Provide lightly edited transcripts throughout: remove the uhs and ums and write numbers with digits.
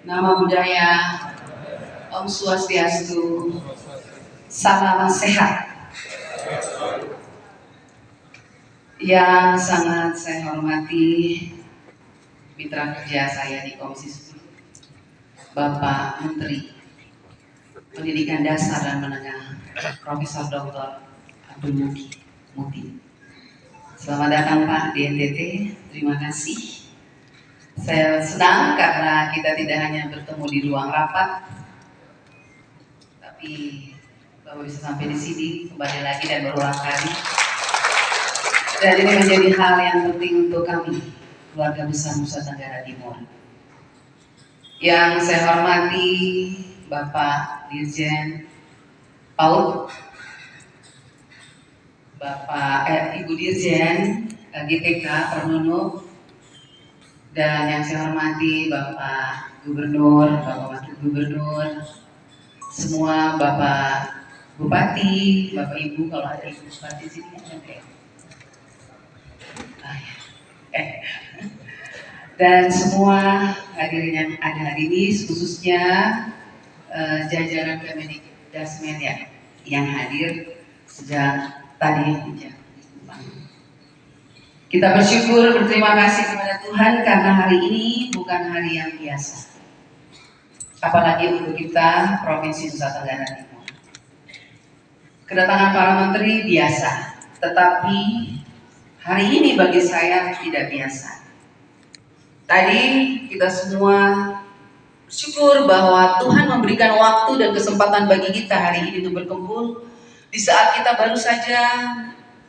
Nama budaya, Om Swastiastu, salam sehat. Yang sangat saya hormati mitra kerja saya di Komisi 10, Bapak Menteri Pendidikan Dasar dan Menengah, Profesor Dr. Abdul Muti. Selamat datang Pak di NTT, terima kasih. Saya senang karena kita tidak hanya bertemu di ruang rapat, tapi Bapak bisa sampai di sini kembali lagi dan berulang kali. Dan ini menjadi hal yang penting untuk kami, keluarga besar Nusa Tenggara Timur. Yang saya hormati Bapak Dirjen PAUD, Ibu Dirjen GTK Permunu, dan yang saya hormati Bapak Gubernur, Bapak Wakil Gubernur, semua Bapak Bupati, Bapak Ibu, kalau ada Ibu Bupati sini ada. Dan semua hadirin yang ada hari ini, khususnya jajaran Kemendikbudristek yang hadir sejak tadi. Kita bersyukur, berterima kasih kepada Tuhan karena hari ini bukan hari yang biasa. Apalagi untuk kita Provinsi Nusa Tenggara Timur. Kedatangan para menteri biasa, tetapi hari ini bagi saya tidak biasa. Tadi kita semua bersyukur bahwa Tuhan memberikan waktu dan kesempatan bagi kita hari ini untuk berkumpul di saat kita baru saja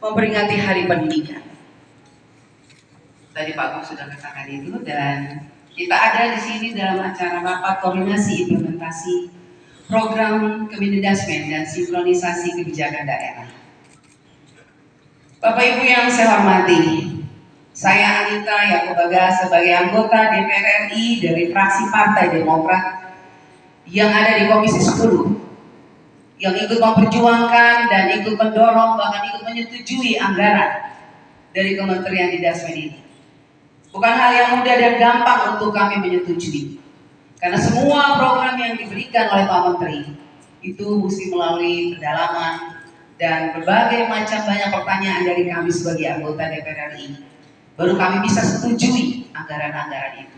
memperingati Hari Pendidikan. Tadi Pak Gub sudah katakan itu, dan kita ada di sini dalam acara rapat koordinasi implementasi program Kemendikbudristek dan sinkronisasi kebijakan daerah. Bapak Ibu yang saya hormati, saya Anita Yakobaga sebagai anggota DPR RI dari fraksi Partai Demokrat yang ada di Komisi 10, yang ikut memperjuangkan dan ikut mendorong bahkan ikut menyetujui anggaran dari Kementerian Didasmen ini. Bukan hal yang mudah dan gampang untuk kami menyetujui, karena semua program yang diberikan oleh Pak Menteri itu mesti melalui pendalaman dan berbagai macam banyak pertanyaan dari kami sebagai anggota DPR RI. Baru kami bisa setujui anggaran-anggaran itu.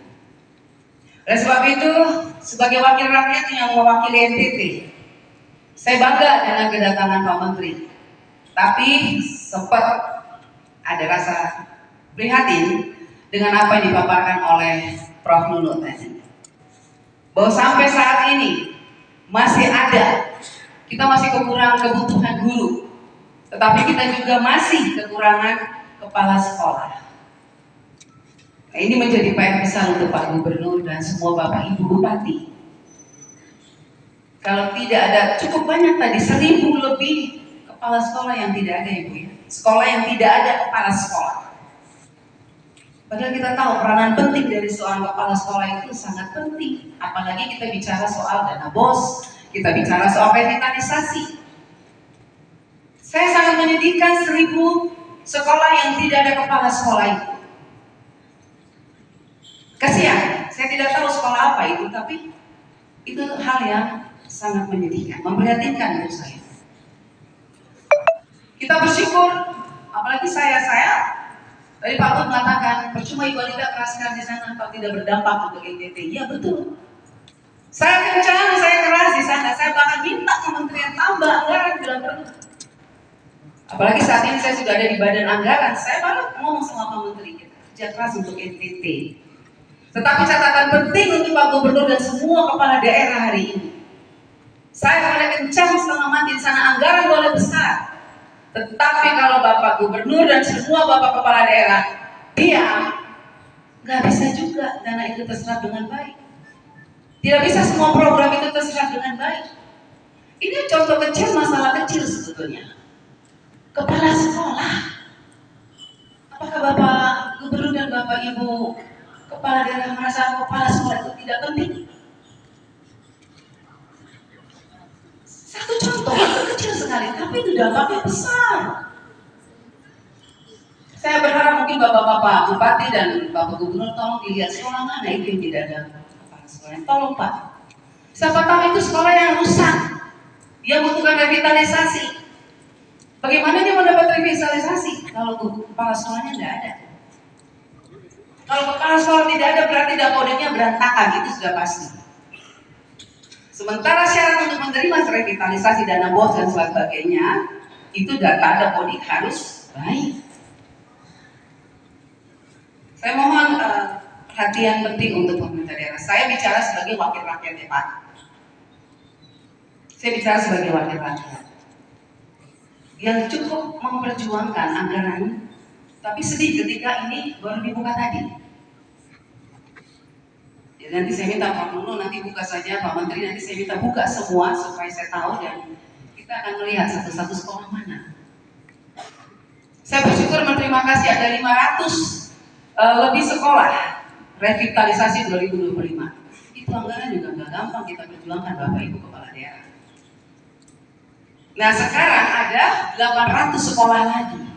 Oleh sebab itu, sebagai wakil rakyat yang mewakili NTT, saya bangga dengan kedatangan Pak Menteri. Tapi sempat ada rasa prihatin dengan apa yang dipaparkan oleh Prof. Nunut tadi. Bahwa sampai saat ini masih ada, kita masih kekurangan kebutuhan guru, tetapi kita juga masih kekurangan kepala sekolah. Nah, ini menjadi PR besar untuk Pak Gubernur dan semua Bapak Ibu Bupati. Kalau tidak ada, cukup banyak tadi 1000 lebih kepala sekolah yang tidak ada, Ibu ya. Sekolah yang tidak ada kepala sekolah. Padahal kita tahu peranan penting dari seorang kepala sekolah itu sangat penting. Apalagi kita bicara soal dana BOS, kita bicara soal revitalisasi. Saya sangat menyedihkan 1000 sekolah yang tidak ada kepala sekolah itu. Kasihan, saya tidak tahu sekolah apa itu, tapi itu hal yang sangat menyedihkan, memprihatinkan menurut saya. Kita bersyukur, apalagi saya dari Pak Gub mengatakan percuma Ibu Anita keraskan di sana kalau tidak berdampak untuk NTT. Iya betul. Saya kencang, saya keras di sana, saya bahkan minta kementerian tambah anggaran bila perlu. Apalagi saat ini saya sudah ada di badan anggaran, saya baru ngomong sama Pak Menteri kita kerja keras untuk NTT. Tetapi catatan penting untuk Pak Gubernur dan semua kepala daerah hari ini. Saya boleh kencang setengah mati di sana, anggaran boleh besar. Tetapi kalau Bapak Gubernur dan semua Bapak kepala daerah diam, nggak bisa juga dana itu terserap dengan baik. Tidak bisa semua program itu terserap dengan baik. Ini contoh kecil, masalah kecil sebetulnya. Kepala sekolah. Apakah Bapak Gubernur dan Bapak Ibu kepala daerah merasa kepala sekolah itu tidak penting? Satu contoh itu kecil sekali, tapi itu dampaknya besar. Saya berharap mungkin Bapak-Bapak Bupati dan Bapak Gubernur tolong dilihat sekolah mana itu yang tidak ada kepala sekolahnya. Tolong Pak, siapa tahu itu sekolah yang rusak, dia butuhkan revitalisasi. Bagaimana dia mendapat revitalisasi kalau kepala sekolahnya tidak ada? Kalau kepala sekolah tidak ada berarti dapodirnya berantakan, itu sudah pasti. Sementara syarat untuk menerima revitalisasi, dana bos dan sebagainya, itu data dapodik harus baik. Saya mohon perhatian penting untuk pemerintah daerah. Saya bicara sebagai wakil rakyat ya Pak. Saya bicara sebagai wakil rakyat yang cukup memperjuangkan anggaran, tapi sedih ketika ini baru dibuka tadi. Ya, nanti saya minta Pak Nunu nanti buka saja, Pak Menteri nanti saya minta buka semua supaya saya tahu dan kita akan melihat satu-satu sekolah mana. Saya bersyukur berterima kasih ada 500 lebih sekolah revitalisasi 2025. Itu anggaran juga nggak gampang kita perjuangkan Bapak Ibu Kepala Daerah. Nah sekarang ada 800 sekolah lagi.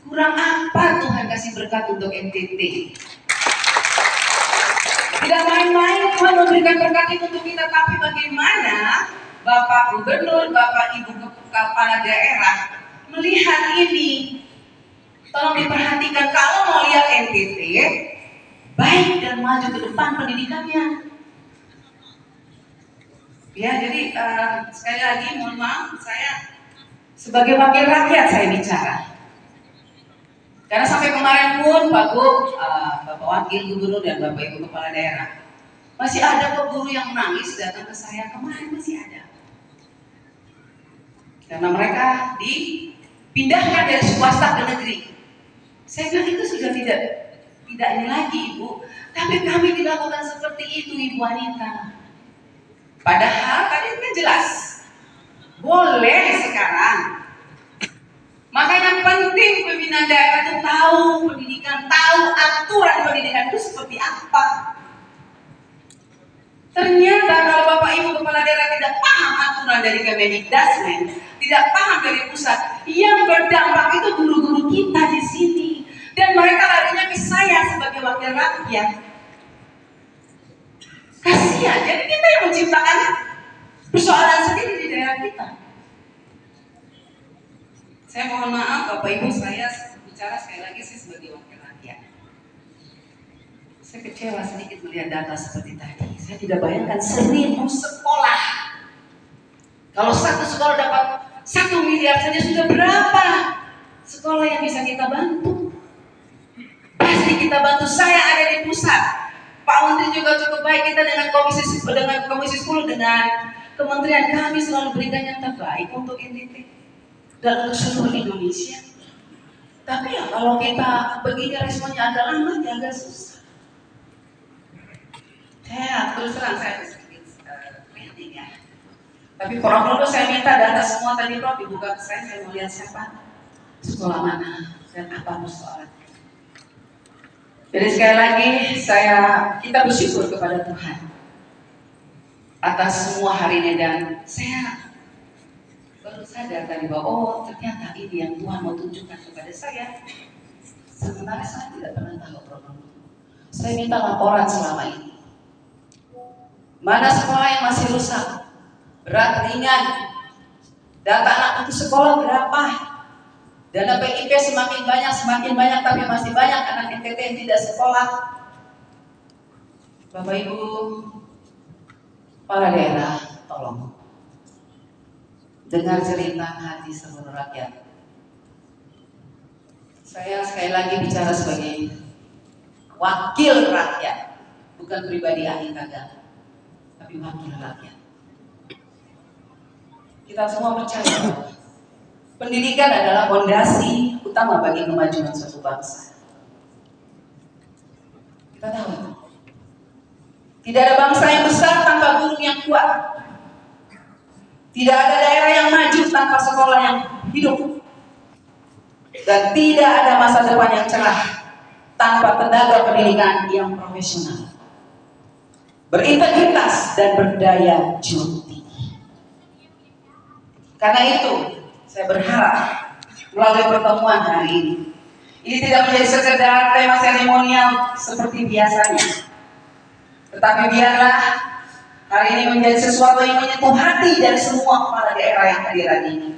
Kurang apa Tuhan kasih berkat untuk NTT? Tidak main-main Tuhan memberikan berkat itu untuk kita, tapi bagaimana Bapak Gubernur, Bapak Ibu Kepala Daerah melihat ini? Tolong diperhatikan kalau mau lihat NTT baik dan maju ke depan pendidikannya. Ya, jadi sekali lagi mohon maaf, saya sebagai wakil rakyat saya bicara. Karena sampai kemarin pun Pak Gub, Bapak Wakil Gubernur dan Bapak Ibu Kepala Daerah masih ada kok guru yang menangis datang ke saya, kemarin masih ada. Karena mereka dipindahkan dari swasta ke negeri. Saya bilang itu sudah tidak ini lagi Ibu, tapi kami dilakukan seperti itu Ibu Anita. Padahal tadi kan jelas boleh sekarang. Makanya penting pimpinan daerah itu tahu pendidikan, tahu aturan pendidikan itu seperti apa. Ternyata kalau Bapak Ibu Kepala Daerah tidak paham aturan dari Kemendikbudristek, tidak paham dari pusat, yang berdampak itu guru-guru kita di sini. Dan mereka larinya ke saya sebagai wakil rakyat. Kasihan, jadi kita yang menciptakan persoalan sendiri di daerah kita. Saya mohon maaf Bapak Ibu, saya bicara sekali lagi saya sebagai wakil rakyat. Saya kecewa sedikit melihat data seperti tadi. Saya tidak bayangkan 1000 sekolah. Kalau satu sekolah dapat 1 miliar saja sudah berapa sekolah yang bisa kita bantu? Pasti kita bantu. Saya ada di pusat. Pak Menteri juga cukup baik, kita dengan Komisi 10 dengan kementerian kami selalu berikan yang terbaik untuk NTT dan untuk seluruh Indonesia. Tapi ya kalau kita begini responnya agak lambat ya agak susah. Saya terus terang saya sedikit penting ya. Tapi Prof dulu saya minta data semua tadi Prof dibuka ke saya mau lihat siapa, sekolah mana dan apa persoalan. Jadi sekali lagi kita bersyukur kepada Tuhan atas semua hari ini dan saya baru sadar tadi bahwa oh ternyata ini yang Tuhan mau tunjukkan kepada saya. Sebenarnya saya tidak pernah tahu program itu. Saya minta laporan selama ini. Mana sekolah yang masih rusak, berat, ringan, data anak putus sekolah berapa, dana PIP semakin banyak, tapi masih banyak anak NTT yang tidak sekolah. Bapak Ibu Kepala Daerah, tolong dengar cerita hati seluruh rakyat. Saya sekali lagi bicara sebagai wakil rakyat, bukan pribadi Anita Gak, tapi wakil rakyat. Kita semua percaya bahwa pendidikan adalah fondasi utama bagi kemajuan suatu bangsa. Kita tahu itu. Tidak ada bangsa yang besar tanpa guru yang kuat. Tidak ada daerah yang maju tanpa sekolah yang hidup. Dan tidak ada masa depan yang cerah tanpa tenaga pendidikan yang profesional, berintegritas dan berdaya juang tinggi. Karena itu, saya berharap melalui pertemuan hari ini tidak menjadi sekedar tema seremonial seperti biasanya. Tetapi biarlah hari ini menjadi sesuatu yang menyentuh hati dari semua kepala daerah yang hadir ini,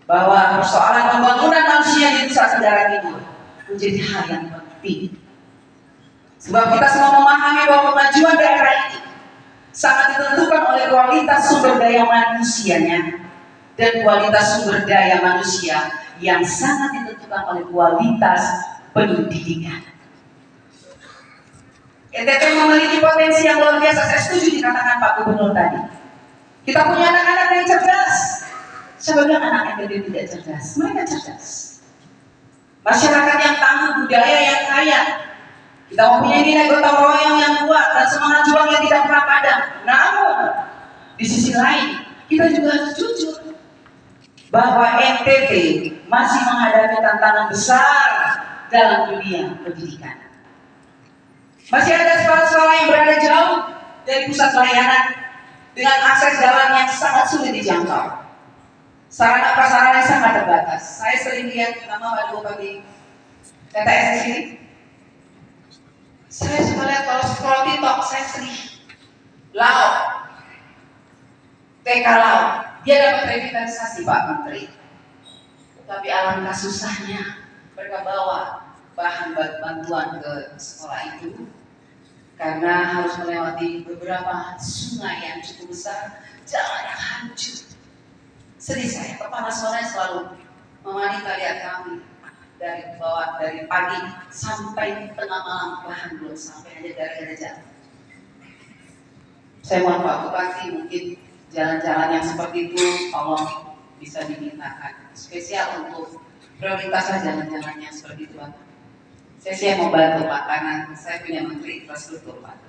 bahwa persoalan pembangunan manusia di Nusa Tenggara Timur menjadi hal yang penting. Sebab kita semua memahami bahwa kemajuan daerah ini sangat ditentukan oleh kualitas sumber daya manusianya, dan kualitas sumber daya manusia yang sangat ditentukan oleh kualitas pendidikan. NTT memiliki potensi yang luar biasa. Saya setuju dikatakan Pak Gubernur tadi. Kita punya anak-anak yang cerdas. Siapa bilang anak NTT tidak cerdas? Mereka cerdas. Masyarakat yang tangguh, budaya yang kaya. Kita mempunyai nilai gotong royong yang kuat dan semangat juang yang tidak pernah padam. Namun, di sisi lain, kita juga harus jujur bahwa NTT masih menghadapi tantangan besar dalam dunia pendidikan. Masih ada sekolah-sekolah yang berada jauh dari pusat pelayanan dengan akses jalan yang sangat sulit dijangkau. Sarana prasarana yang sangat terbatas. Saya sering lihat nama Pak Bupati TTS di sini. Saya suka lihat kalau scroll TikTok, saya sering laut, TK laut. Dia dapat revitalisasi Pak Menteri. Tapi alangkah susahnya mereka bawa bahan bantuan ke sekolah itu, karena harus melewati beberapa sungai yang cukup besar, jalan yang hancur. Sedih saya, kepala sekolahnya selalu memanita lihat kami dari pagi sampai tengah malam, bahan belum sampai, hanya gara-gara jalan. Saya mohon Pak Bupati, mungkin jalan-jalan yang seperti itu Allah bisa dimintakan spesial untuk prioritas jalan-jalan yang seperti itu Pak. Saya siap membantu Pak, karena saya punya Menteri Infrastruktur Pak.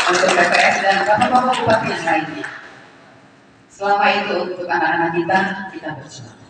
Untuk TPS dan bapak-bapak bupati yang lainnya. Selama itu untuk anak-anak kita berjuang.